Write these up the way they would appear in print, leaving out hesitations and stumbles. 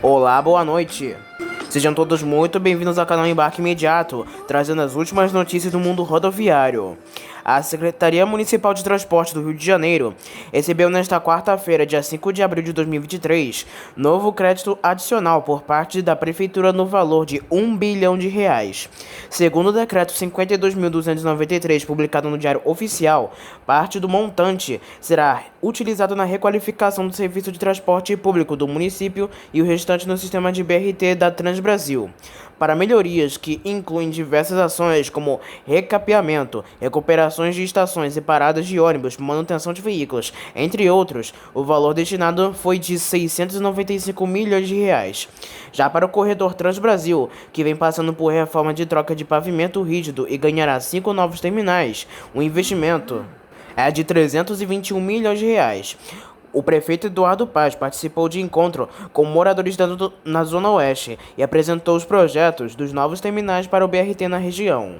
Olá, boa noite. Sejam todos muito bem-vindos ao canal Embarque Imediato, trazendo as últimas notícias do mundo rodoviário. A Secretaria Municipal de Transporte do Rio de Janeiro recebeu nesta quarta-feira, dia 5 de abril de 2023, novo crédito adicional por parte da Prefeitura no valor de R$1 bilhão. Segundo o decreto 52.293, publicado no Diário Oficial, parte do montante será utilizado na requalificação do serviço de transporte público do município e o restante no sistema de BRT da Transbrasil, para melhorias que incluem diversas ações como recapeamento, recuperações de estações e paradas de ônibus, manutenção de veículos, entre outros. O valor destinado foi de R$695 milhões. Já para o corredor Transbrasil, que vem passando por reforma de troca de pavimento rígido e ganhará 5 novos terminais, o investimento é de R$321 milhões. O prefeito Eduardo Paz participou de encontro com moradores na Zona Oeste e apresentou os projetos dos novos terminais para o BRT na região.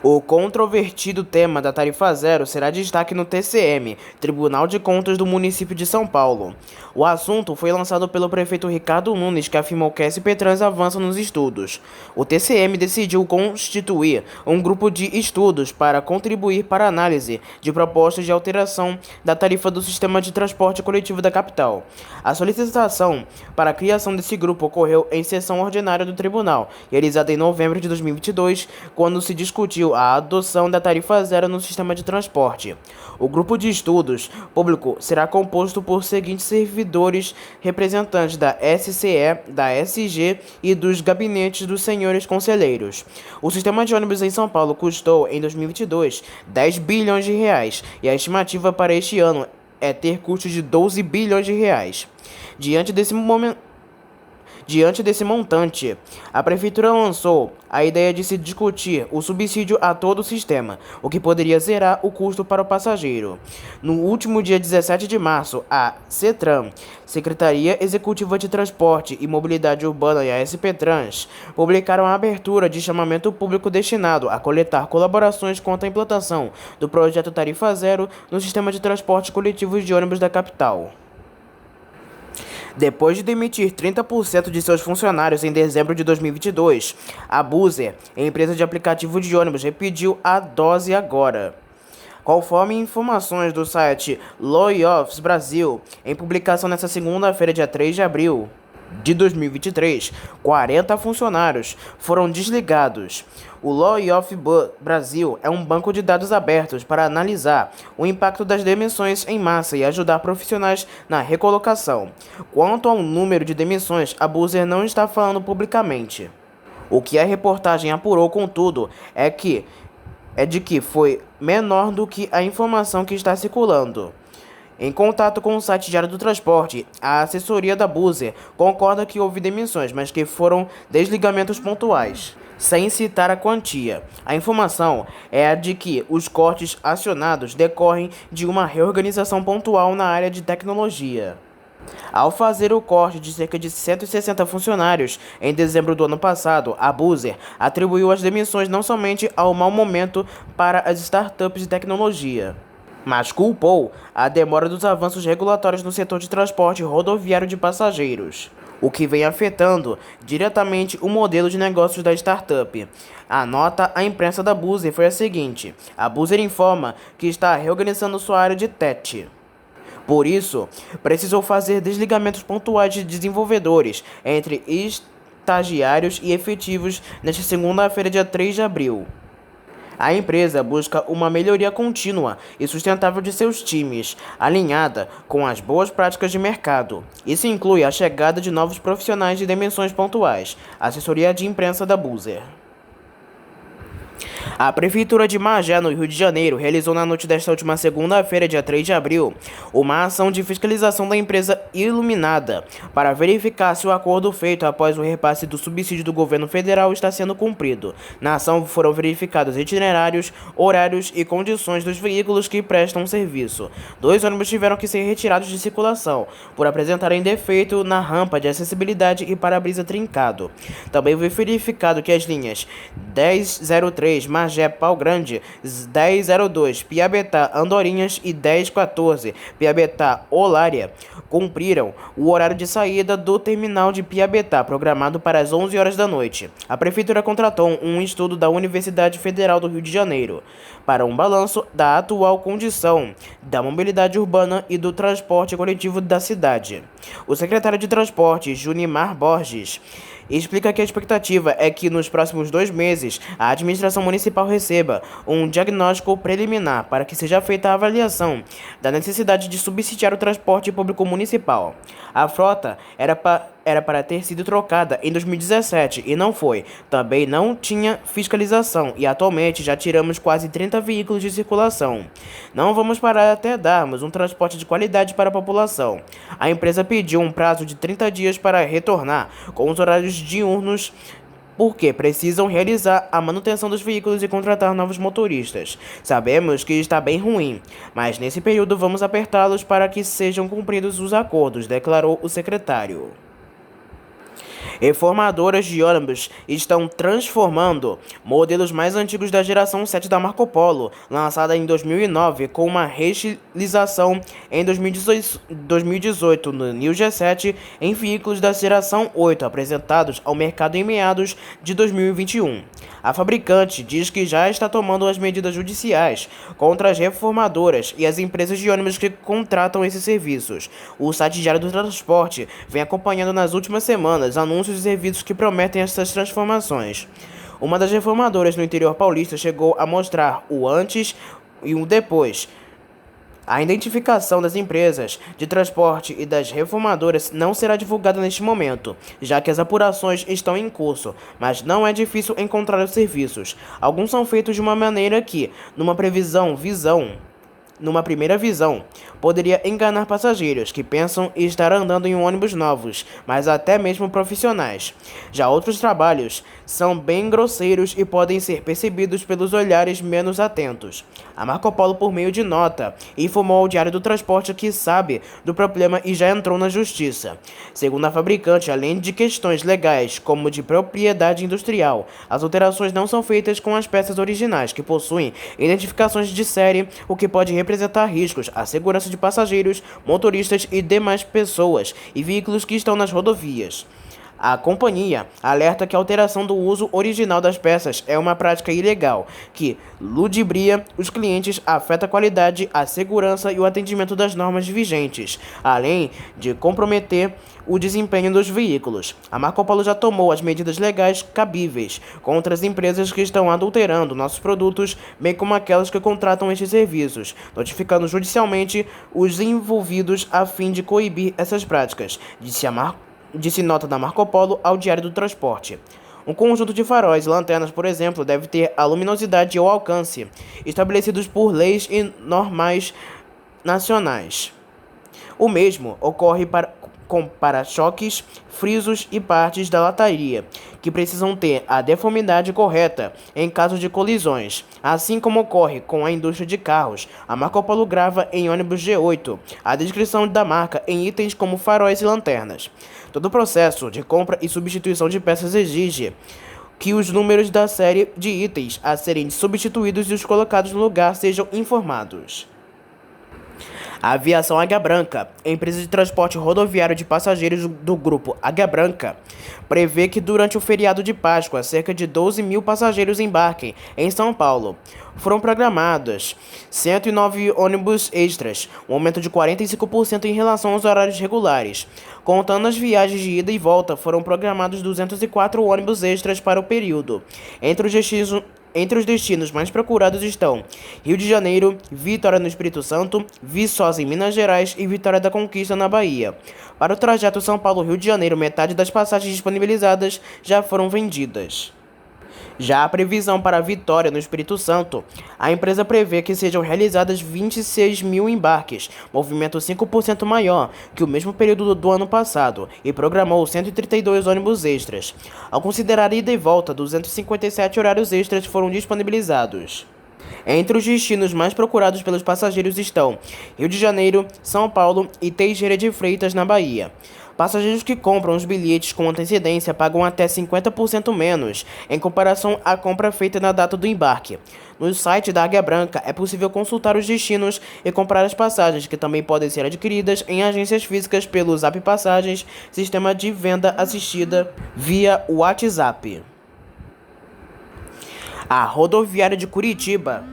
O controvertido tema da tarifa zero será destaque no TCM, Tribunal de Contas do município de São Paulo. O assunto foi lançado pelo prefeito Ricardo Nunes, que afirmou que a SP Trans avança nos estudos. O TCM decidiu constituir um grupo de estudos para contribuir para a análise de propostas de alteração da tarifa do sistema de transporte coletivo da capital. A solicitação para a criação desse grupo ocorreu em sessão ordinária do tribunal, realizada em novembro de 2022, quando se discutiu a adoção da tarifa zero no sistema de transporte. O grupo de estudos público será composto por seguintes servidores representantes da SCE, da SG e dos gabinetes dos senhores conselheiros. O sistema de ônibus em São Paulo custou, em 2022, R$10 bilhões e a estimativa para este ano é ter custos de R$12 bilhões. Diante desse montante, a Prefeitura lançou a ideia de se discutir o subsídio a todo o sistema, o que poderia zerar o custo para o passageiro. No último dia 17 de março, a CETRAN, Secretaria Executiva de Transporte e Mobilidade Urbana, e a SP Trans publicaram a abertura de chamamento público destinado a coletar colaborações quanto à implantação do projeto Tarifa Zero no sistema de transporte coletivo de ônibus da capital. Depois de demitir 30% de seus funcionários em dezembro de 2022, a Buser, empresa de aplicativo de ônibus, repediu a dose agora. Conforme informações do site Layoffs Brasil, em publicação nesta segunda-feira, dia 3 de abril de 2023, 40 funcionários foram desligados. O Layoff Brasil é um banco de dados abertos para analisar o impacto das demissões em massa e ajudar profissionais na recolocação. Quanto ao número de demissões, a Buser não está falando publicamente. O que a reportagem apurou, contudo, é de que foi menor do que a informação que está circulando. Em contato com o site Diário do Transporte, a assessoria da Buser concorda que houve demissões, mas que foram desligamentos pontuais, sem citar a quantia. A informação é a de que os cortes acionados decorrem de uma reorganização pontual na área de tecnologia. Ao fazer o corte de cerca de 160 funcionários em dezembro do ano passado, a Buser atribuiu as demissões não somente ao mau momento para as startups de tecnologia, mas culpou a demora dos avanços regulatórios no setor de transporte rodoviário de passageiros, o que vem afetando diretamente o modelo de negócios da startup. A nota à imprensa da Buser foi a seguinte: a Buser informa que está reorganizando sua área de TET. Por isso, precisou fazer desligamentos pontuais de desenvolvedores entre estagiários e efetivos nesta segunda-feira, dia 3 de abril. A empresa busca uma melhoria contínua e sustentável de seus times, alinhada com as boas práticas de mercado. Isso inclui a chegada de novos profissionais de dimensões pontuais. Assessoria de imprensa da Buser. A Prefeitura de Magé, no Rio de Janeiro, realizou na noite desta última segunda-feira, dia 3 de abril, uma ação de fiscalização da empresa Iluminada para verificar se o acordo feito após o repasse do subsídio do governo federal está sendo cumprido. Na ação foram verificados itinerários, horários e condições dos veículos que prestam serviço. 2 ônibus tiveram que ser retirados de circulação por apresentarem defeito na rampa de acessibilidade e para-brisa trincado. Também foi verificado que as linhas 1003 Magé Magé Pau Grande, 1002 Piabetá Andorinhas e 1014 Piabetá Olária cumpriram o horário de saída do terminal de Piabetá, programado para as 11 horas da noite. A Prefeitura contratou um estudo da Universidade Federal do Rio de Janeiro para um balanço da atual condição da mobilidade urbana e do transporte coletivo da cidade. O secretário de Transporte, Junimar Borges, explica que a expectativa é que nos próximos 2 meses a administração municipal receba um diagnóstico preliminar para que seja feita a avaliação da necessidade de subsidiar o transporte público municipal. A frota era para ter sido trocada em 2017 e não foi. Também não tinha fiscalização e atualmente já tiramos quase 30 veículos de circulação. Não vamos parar até darmos um transporte de qualidade para a população. A empresa pediu um prazo de 30 dias para retornar com os horários diurnos, porque precisam realizar a manutenção dos veículos e contratar novos motoristas. Sabemos que está bem ruim, mas nesse período vamos apertá-los para que sejam cumpridos os acordos, declarou o secretário. Reformadoras de ônibus estão transformando modelos mais antigos da geração 7 da Marco Polo, lançada em 2009, com uma reestilização em 2018 no New G7 em veículos da geração 8, apresentados ao mercado em meados de 2021. A fabricante diz que já está tomando as medidas judiciais contra as reformadoras e as empresas de ônibus que contratam esses serviços. O site Diário do Transporte vem acompanhando nas últimas semanas anúncios de serviços que prometem essas transformações. Uma das reformadoras no interior paulista chegou a mostrar o antes e o depois. A identificação das empresas de transporte e das reformadoras não será divulgada neste momento, já que as apurações estão em curso, mas não é difícil encontrar os serviços. Alguns são feitos de uma maneira que, numa primeira visão, poderia enganar passageiros que pensam estar andando em ônibus novos, mas até mesmo profissionais. Já outros trabalhos são bem grosseiros e podem ser percebidos pelos olhares menos atentos. A Marco Polo, por meio de nota, informou ao Diário do Transporte que sabe do problema e já entrou na justiça. Segundo a fabricante, além de questões legais, como de propriedade industrial, as alterações não são feitas com as peças originais, que possuem identificações de série, o que pode representar riscos à segurança de passageiros, motoristas e demais pessoas e veículos que estão nas rodovias. A companhia alerta que a alteração do uso original das peças é uma prática ilegal, que ludibria os clientes, afeta a qualidade, a segurança e o atendimento das normas vigentes, além de comprometer o desempenho dos veículos. A Marco Polo já tomou as medidas legais cabíveis contra as empresas que estão adulterando nossos produtos, bem como aquelas que contratam estes serviços, notificando judicialmente os envolvidos a fim de coibir essas práticas, disse nota da Marco Polo ao Diário do Transporte. Um conjunto de faróis e lanternas, por exemplo, deve ter a luminosidade ou alcance estabelecidos por leis e normas nacionais. O mesmo ocorre com para-choques, frisos e partes da lataria, que precisam ter a deformidade correta em caso de colisões. Assim como ocorre com a indústria de carros, a Marco Polo grava em ônibus G8 a descrição da marca em itens como faróis e lanternas. Todo o processo de compra e substituição de peças exige que os números da série de itens a serem substituídos e os colocados no lugar sejam informados. A Aviação Águia Branca, empresa de transporte rodoviário de passageiros do grupo Águia Branca, prevê que durante o feriado de Páscoa, cerca de 12 mil passageiros embarquem em São Paulo. Foram programados 109 ônibus extras, um aumento de 45% em relação aos horários regulares. Contando as viagens de ida e volta, foram programados 204 ônibus extras para o período. Entre os destinos mais procurados estão Rio de Janeiro, Vitória no Espírito Santo, Viçosa em Minas Gerais e Vitória da Conquista na Bahia. Para o trajeto São Paulo-Rio de Janeiro, metade das passagens disponibilizadas já foram vendidas. Já a previsão para a Vitória no Espírito Santo, a empresa prevê que sejam realizadas 26 mil embarques, movimento 5% maior que o mesmo período do ano passado, e programou 132 ônibus extras. Ao considerar ida e volta, 257 horários extras foram disponibilizados. Entre os destinos mais procurados pelos passageiros estão Rio de Janeiro, São Paulo e Teixeira de Freitas, na Bahia. Passageiros que compram os bilhetes com antecedência pagam até 50% menos em comparação à compra feita na data do embarque. No site da Águia Branca é possível consultar os destinos e comprar as passagens, que também podem ser adquiridas em agências físicas pelo Zap Passagens, sistema de venda assistida via WhatsApp. A rodoviária de Curitiba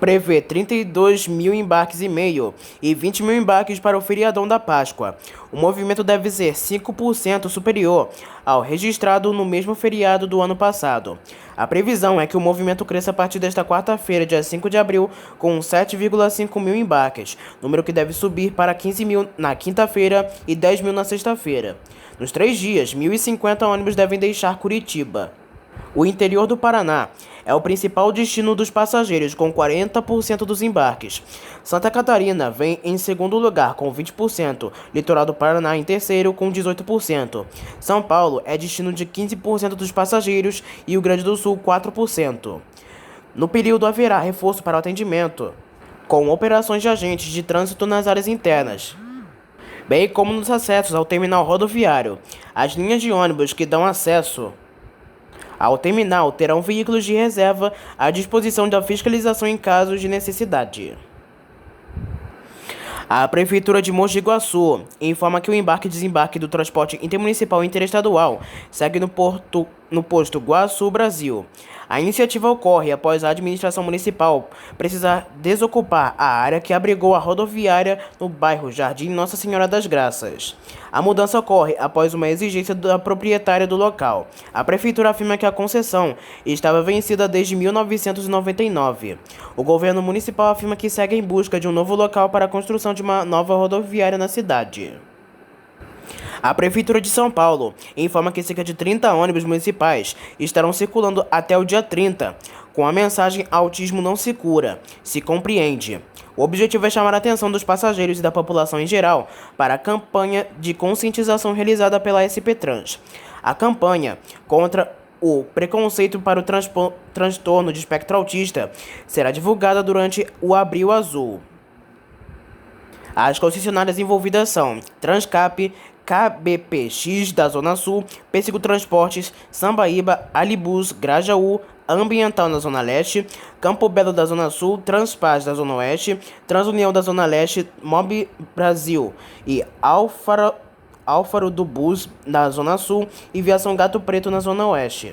prevê 32 mil embarques e meio e 20 mil embarques para o feriadão da Páscoa. O movimento deve ser 5% superior ao registrado no mesmo feriado do ano passado. A previsão é que o movimento cresça a partir desta quarta-feira, dia 5 de abril, com 7,5 mil embarques, número que deve subir para 15 mil na quinta-feira e 10 mil na sexta-feira. Nos 3 dias, 1.050 ônibus devem deixar Curitiba. O interior do Paraná é o principal destino dos passageiros, com 40% dos embarques. Santa Catarina vem em segundo lugar, com 20%. Litoral do Paraná em terceiro, com 18%. São Paulo é destino de 15% dos passageiros e o Rio Grande do Sul, 4%. No período haverá reforço para o atendimento, com operações de agentes de trânsito nas áreas internas, bem como nos acessos ao terminal rodoviário. As linhas de ônibus que dão acesso ao terminal terão veículos de reserva à disposição da fiscalização em casos de necessidade. A Prefeitura de Mogi Guaçu informa que o embarque e desembarque do transporte intermunicipal e interestadual segue no posto Guaçu Brasil. A iniciativa ocorre após a administração municipal precisar desocupar a área que abrigou a rodoviária no bairro Jardim Nossa Senhora das Graças. A mudança ocorre após uma exigência da proprietária do local. A prefeitura afirma que a concessão estava vencida desde 1999. O governo municipal afirma que segue em busca de um novo local para a construção de uma nova rodoviária na cidade. A Prefeitura de São Paulo informa que cerca de 30 ônibus municipais estarão circulando até o dia 30, com a mensagem "Autismo não se cura, se compreende". O objetivo é chamar a atenção dos passageiros e da população em geral para a campanha de conscientização realizada pela SP Trans. A campanha contra o preconceito para o transtorno de espectro autista será divulgada durante o Abril Azul. As concessionárias envolvidas são Transcap, KBPX da Zona Sul, Pêssego Transportes, Sambaíba, Alibus, Grajaú, Ambiental na Zona Leste, Campo Belo da Zona Sul, Transpaz da Zona Oeste, Transunião da Zona Leste, Mob Brasil e Alfaro do Bus da Zona Sul e Viação Gato Preto na Zona Oeste.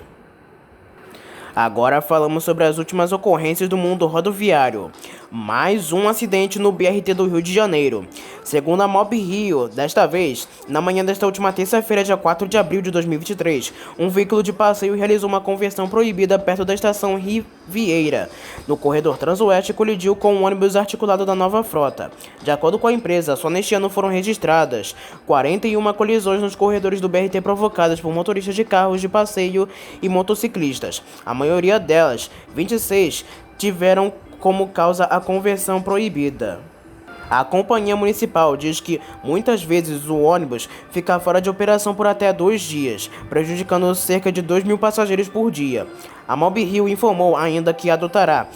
Agora falamos sobre as últimas ocorrências do mundo rodoviário. Mais um acidente no BRT do Rio de Janeiro. Segundo a Mob Rio, desta vez, na manhã desta última terça-feira, dia 4 de abril de 2023, um veículo de passeio realizou uma conversão proibida perto da estação Rivieira, no corredor Transoeste, e colidiu com um ônibus articulado da Nova Frota. De acordo com a empresa, só neste ano foram registradas 41 colisões nos corredores do BRT provocadas por motoristas de carros de passeio e motociclistas. A maioria delas, 26, tiveram como causa a conversão proibida. A companhia municipal diz que muitas vezes o ônibus fica fora de operação por até 2 dias, prejudicando cerca de 2.000 passageiros por dia. A Mob Rio informou ainda que adotará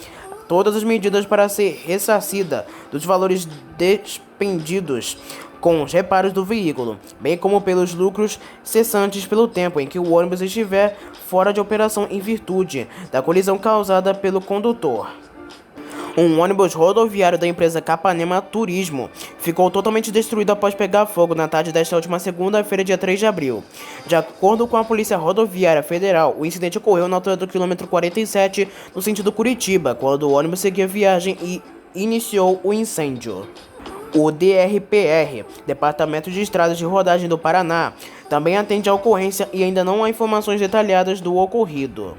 todas as medidas para ser ressarcida dos valores despendidos com os reparos do veículo, bem como pelos lucros cessantes pelo tempo em que o ônibus estiver fora de operação em virtude da colisão causada pelo condutor. Um ônibus rodoviário da empresa Capanema Turismo ficou totalmente destruído após pegar fogo na tarde desta última segunda-feira, dia 3 de abril. De acordo com a Polícia Rodoviária Federal, o incidente ocorreu na altura do quilômetro 47, no sentido Curitiba, quando o ônibus seguia viagem e iniciou o incêndio. O DRPR, Departamento de Estradas de Rodagem do Paraná, também atende à ocorrência e ainda não há informações detalhadas do ocorrido.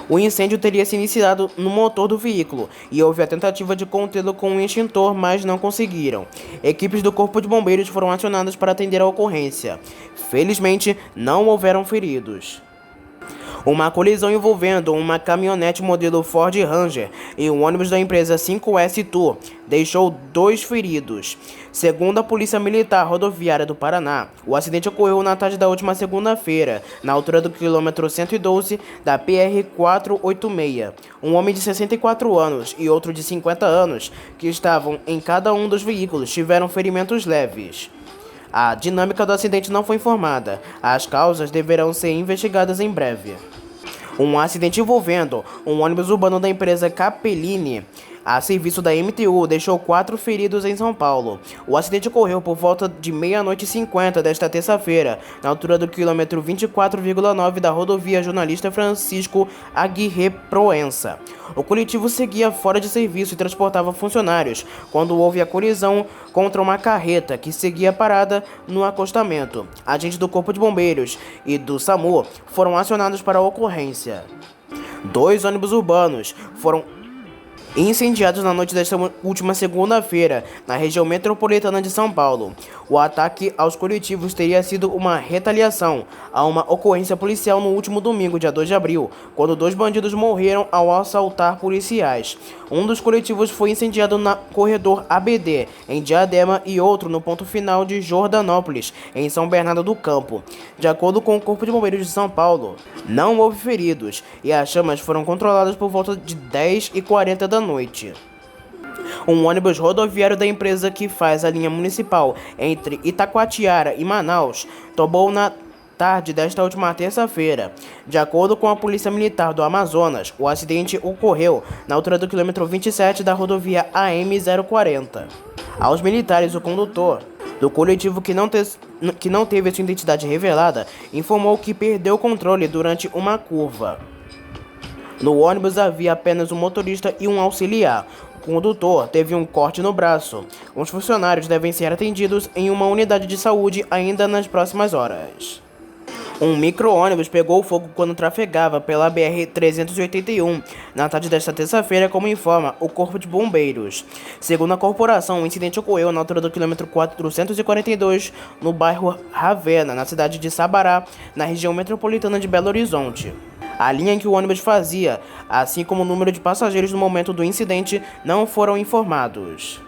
O incêndio teria se iniciado no motor do veículo e houve a tentativa de contê-lo com um extintor, mas não conseguiram. Equipes do Corpo de Bombeiros foram acionadas para atender a ocorrência. Felizmente, não houveram feridos. Uma colisão envolvendo uma caminhonete modelo Ford Ranger e um ônibus da empresa 5S Tour deixou 2 feridos. Segundo a Polícia Militar Rodoviária do Paraná, o acidente ocorreu na tarde da última segunda-feira, na altura do quilômetro 112 da PR 486. Um homem de 64 anos e outro de 50 anos, que estavam em cada um dos veículos, tiveram ferimentos leves. A dinâmica do acidente não foi informada. As causas deverão ser investigadas em breve. Um acidente envolvendo um ônibus urbano da empresa Capellini, a serviço da MTU, deixou 4 feridos em São Paulo. O acidente ocorreu por volta de 00:50 desta terça-feira, na altura do quilômetro 24,9 da rodovia Jornalista Francisco Aguirre Proença. O coletivo seguia fora de serviço e transportava funcionários quando houve a colisão contra uma carreta que seguia parada no acostamento. Agentes do Corpo de Bombeiros e do SAMU foram acionados para a ocorrência. 2 ônibus urbanos foram incendiados na noite desta última segunda-feira, na região metropolitana de São Paulo. O ataque aos coletivos teria sido uma retaliação a uma ocorrência policial no último domingo, dia 2 de abril, quando 2 bandidos morreram ao assaltar policiais. Um dos coletivos foi incendiado no corredor ABD, em Diadema, e outro no ponto final de Jordanópolis, em São Bernardo do Campo. De acordo com o Corpo de Bombeiros de São Paulo, não houve feridos e as chamas foram controladas por volta de 10:40 da noite. Um ônibus rodoviário da empresa que faz a linha municipal entre Itacoatiara e Manaus tombou na tarde desta última terça-feira. De acordo com a Polícia Militar do Amazonas, o acidente ocorreu na altura do quilômetro 27 da rodovia AM-040. Aos militares, o condutor do coletivo, que não teve sua identidade revelada, informou que perdeu o controle durante uma curva. No ônibus havia apenas um motorista e um auxiliar. O condutor teve um corte no braço. Os funcionários devem ser atendidos em uma unidade de saúde ainda nas próximas horas. Um micro-ônibus pegou fogo quando trafegava pela BR-381 na tarde desta terça-feira, como informa o Corpo de Bombeiros. Segundo a corporação, o incidente ocorreu na altura do quilômetro 442, no bairro Ravena, na cidade de Sabará, na região metropolitana de Belo Horizonte. A linha em que o ônibus fazia, assim como o número de passageiros no momento do incidente, não foram informados.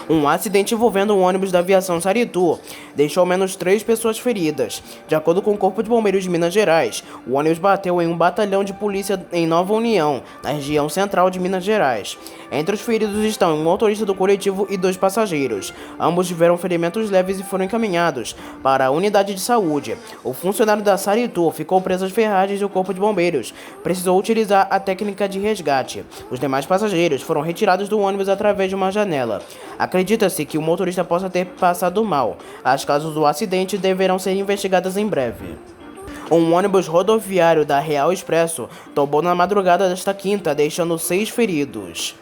Um acidente envolvendo um ônibus da aviação Saritu deixou ao menos 3 pessoas feridas. De acordo com o Corpo de Bombeiros de Minas Gerais, o ônibus bateu em um batalhão de polícia em Nova União, na região central de Minas Gerais. Entre os feridos estão um motorista do coletivo e 2 passageiros. Ambos tiveram ferimentos leves e foram encaminhados para a unidade de saúde. O funcionário da Saritu ficou preso às ferragens e o Corpo de Bombeiros precisou utilizar a técnica de resgate. Os demais passageiros foram retirados do ônibus através de uma janela. Acredita-se que o motorista possa ter passado mal. As causas do acidente deverão ser investigadas em breve. Um ônibus rodoviário da Real Expresso tombou na madrugada desta quinta, deixando 6 feridos.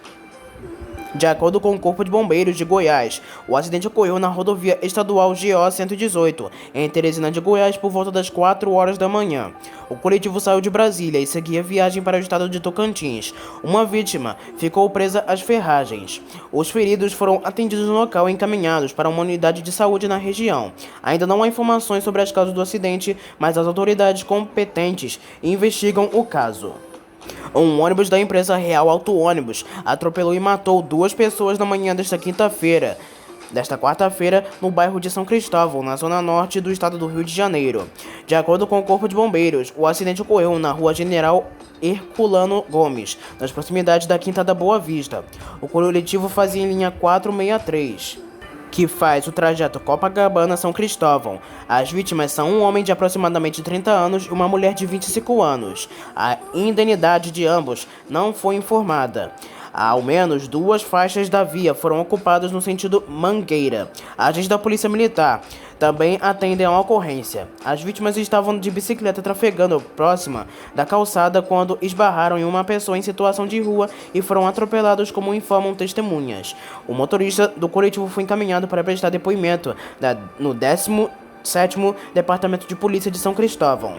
De acordo com o Corpo de Bombeiros de Goiás, o acidente ocorreu na rodovia estadual GO 118, em Teresina de Goiás, por volta das 4 horas da manhã. O coletivo saiu de Brasília e seguia viagem para o estado de Tocantins. Uma vítima ficou presa às ferragens. Os feridos foram atendidos no local e encaminhados para uma unidade de saúde na região. Ainda não há informações sobre as causas do acidente, mas as autoridades competentes investigam o caso. Um ônibus da empresa Real Auto Ônibus atropelou e matou 2 pessoas na manhã desta quarta-feira, no bairro de São Cristóvão, na zona norte do estado do Rio de Janeiro. De acordo com o Corpo de Bombeiros, o acidente ocorreu na rua General Herculano Gomes, nas proximidades da Quinta da Boa Vista. O coletivo fazia em linha 463. Que faz o trajeto Copacabana-São Cristóvão. As vítimas são um homem de aproximadamente 30 anos e uma mulher de 25 anos. A indenização de ambos não foi informada. Ao menos 2 faixas da via foram ocupadas no sentido Mangueira. Agentes da Polícia Militar também atendem a ocorrência. As vítimas estavam de bicicleta trafegando próxima da calçada quando esbarraram em uma pessoa em situação de rua e foram atropelados, como informam testemunhas. O motorista do coletivo foi encaminhado para prestar depoimento no 17º Departamento de Polícia de São Cristóvão.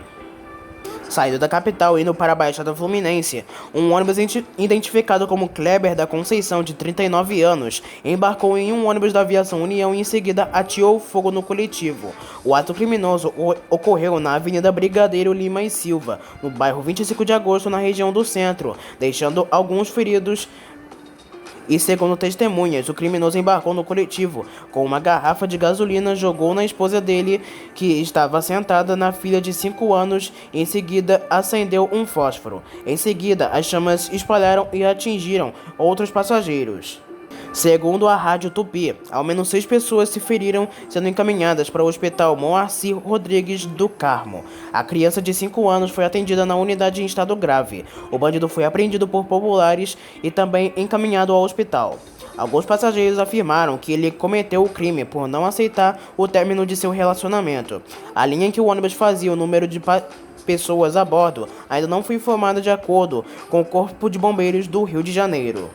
Saindo da capital e indo para a Baixada Fluminense, um ônibus identificado como Kleber da Conceição, de 39 anos, embarcou em um ônibus da Aviação União e em seguida ateou fogo no coletivo. O ato criminoso ocorreu na Avenida Brigadeiro Lima e Silva, no bairro 25 de Agosto, na região do centro, deixando alguns feridos. E segundo testemunhas, o criminoso embarcou no coletivo com uma garrafa de gasolina, jogou na esposa dele, que estava sentada na filha de 5 anos, e em seguida acendeu um fósforo. Em seguida, as chamas espalharam e atingiram outros passageiros. Segundo a Rádio Tupi, ao menos 6 pessoas se feriram sendo encaminhadas para o Hospital Moacir Rodrigues do Carmo. A criança de 5 anos foi atendida na unidade em estado grave. O bandido foi apreendido por populares e também encaminhado ao hospital. Alguns passageiros afirmaram que ele cometeu o crime por não aceitar o término de seu relacionamento. A linha em que o ônibus fazia o número de pessoas a bordo ainda não foi informada de acordo com o Corpo de Bombeiros do Rio de Janeiro.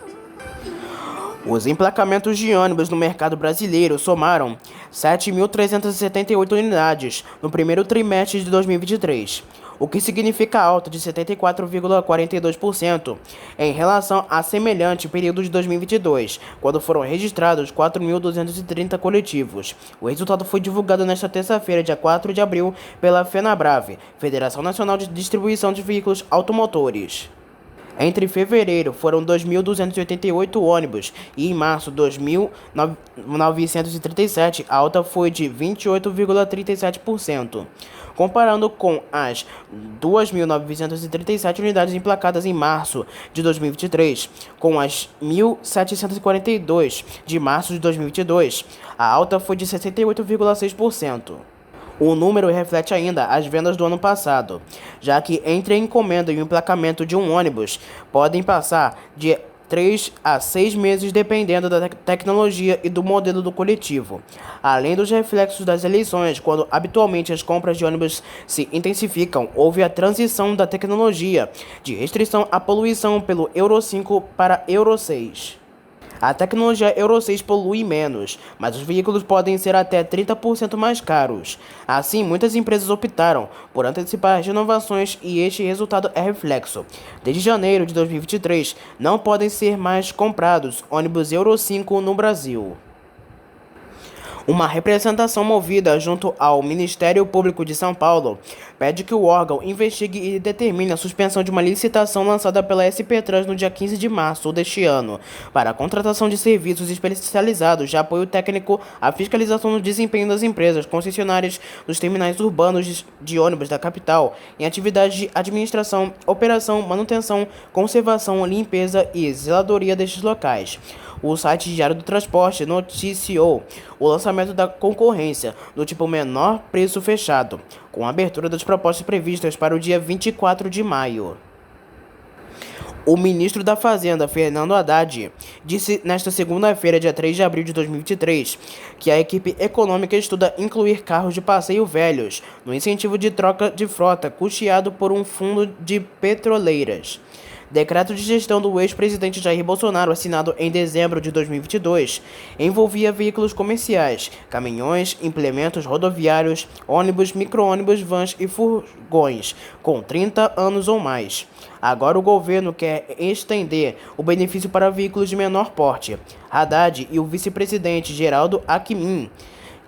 Os emplacamentos de ônibus no mercado brasileiro somaram 7.378 unidades no primeiro trimestre de 2023, o que significa alta de 74,42% em relação a semelhante período de 2022, quando foram registrados 4.230 coletivos. O resultado foi divulgado nesta terça-feira, dia 4 de abril, pela FenaBrave, Federação Nacional de Distribuição de Veículos Automotores. Entre fevereiro foram 2.288 ônibus e em março 2.937, a alta foi de 28,37%. Comparando com as 2.937 unidades emplacadas em março de 2023, com as 1.742 de março de 2022, a alta foi de 68,6%. O número reflete ainda as vendas do ano passado, já que entre a encomenda e o emplacamento de um ônibus podem passar de 3 a 6 meses dependendo da tecnologia e do modelo do coletivo. Além dos reflexos das eleições, quando habitualmente as compras de ônibus se intensificam, houve a transição da tecnologia de restrição à poluição pelo Euro 5 para Euro 6. A tecnologia Euro 6 polui menos, mas os veículos podem ser até 30% mais caros. Assim, muitas empresas optaram por antecipar as renovações e este resultado é reflexo. Desde janeiro de 2023, não podem ser mais comprados ônibus Euro 5 no Brasil. Uma representação movida junto ao Ministério Público de São Paulo pede que o órgão investigue e determine a suspensão de uma licitação lançada pela SP-Trans no dia 15 de março deste ano para a contratação de serviços especializados de apoio técnico à fiscalização do desempenho das empresas concessionárias dos terminais urbanos de ônibus da capital em atividades de administração, operação, manutenção, conservação, limpeza e zeladoria destes locais. O site Diário do Transporte noticiou o lançamento da concorrência do tipo menor preço fechado, com a abertura das propostas previstas para o dia 24 de maio. O ministro da Fazenda, Fernando Haddad, disse nesta segunda-feira, dia 3 de abril de 2023, que a equipe econômica estuda incluir carros de passeio velhos no incentivo de troca de frota custeado por um fundo de petroleiras. Decreto de gestão do ex-presidente Jair Bolsonaro, assinado em dezembro de 2022, envolvia veículos comerciais, caminhões, implementos rodoviários, ônibus, micro-ônibus, vans e furgões com 30 anos ou mais. Agora o governo quer estender o benefício para veículos de menor porte. Haddad e o vice-presidente Geraldo Alckmin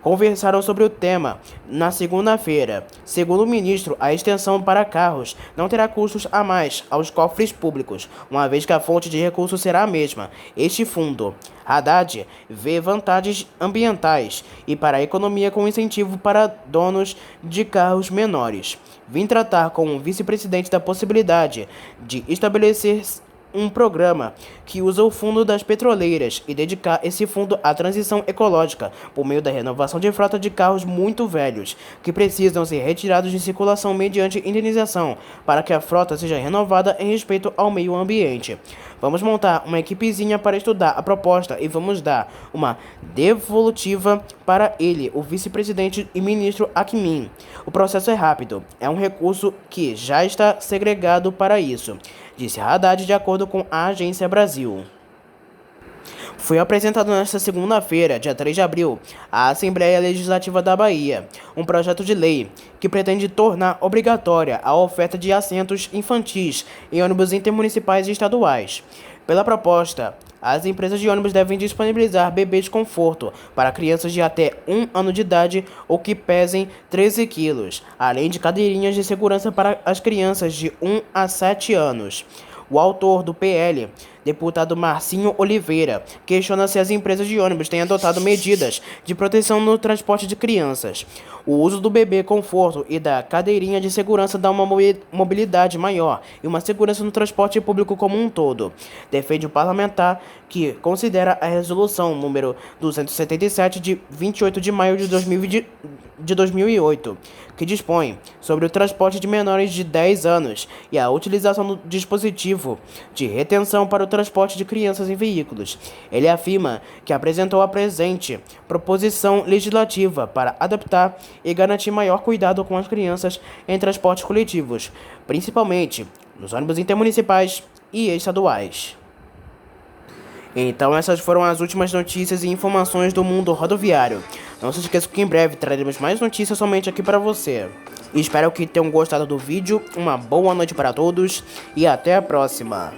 conversaram sobre o tema na segunda-feira. Segundo o ministro, a extensão para carros não terá custos a mais aos cofres públicos, uma vez que a fonte de recursos será a mesma. Este fundo, Haddad, vê vantagens ambientais e para a economia com incentivo para donos de carros menores. Vim tratar com o vice-presidente da possibilidade de estabelecer um programa que usa o fundo das petroleiras e dedicar esse fundo à transição ecológica por meio da renovação de frota de carros muito velhos, que precisam ser retirados de circulação mediante indenização, para que a frota seja renovada em respeito ao meio ambiente. Vamos montar uma equipezinha para estudar a proposta e vamos dar uma devolutiva para ele, o vice-presidente e ministro Alckmin. O processo é rápido, é um recurso que já está segregado para isso, disse Haddad, de acordo com a Agência Brasil. Foi apresentado nesta segunda-feira, dia 3 de abril, à Assembleia Legislativa da Bahia, um projeto de lei que pretende tornar obrigatória a oferta de assentos infantis em ônibus intermunicipais e estaduais. Pela proposta, as empresas de ônibus devem disponibilizar bebês de conforto para crianças de até 1 ano de idade ou que pesem 13 quilos, além de cadeirinhas de segurança para as crianças de 1 a 7 anos. O autor do PL Deputado Marcinho Oliveira questiona se as empresas de ônibus têm adotado medidas de proteção no transporte de crianças. O uso do bebê conforto e da cadeirinha de segurança dá uma mobilidade maior e uma segurança no transporte público como um todo. Defende o parlamentar que considera a resolução número 277 de 28 de maio de 2008, que dispõe sobre o transporte de menores de 10 anos e a utilização do dispositivo de retenção para o transporte de crianças em veículos. Ele afirma que apresentou a presente proposição legislativa para adaptar e garantir maior cuidado com as crianças em transportes coletivos, principalmente nos ônibus intermunicipais e estaduais. Então essas foram as últimas notícias e informações do mundo rodoviário. Não se esqueça que em breve traremos mais notícias somente aqui para você. Espero que tenham gostado do vídeo, uma boa noite para todos e até a próxima.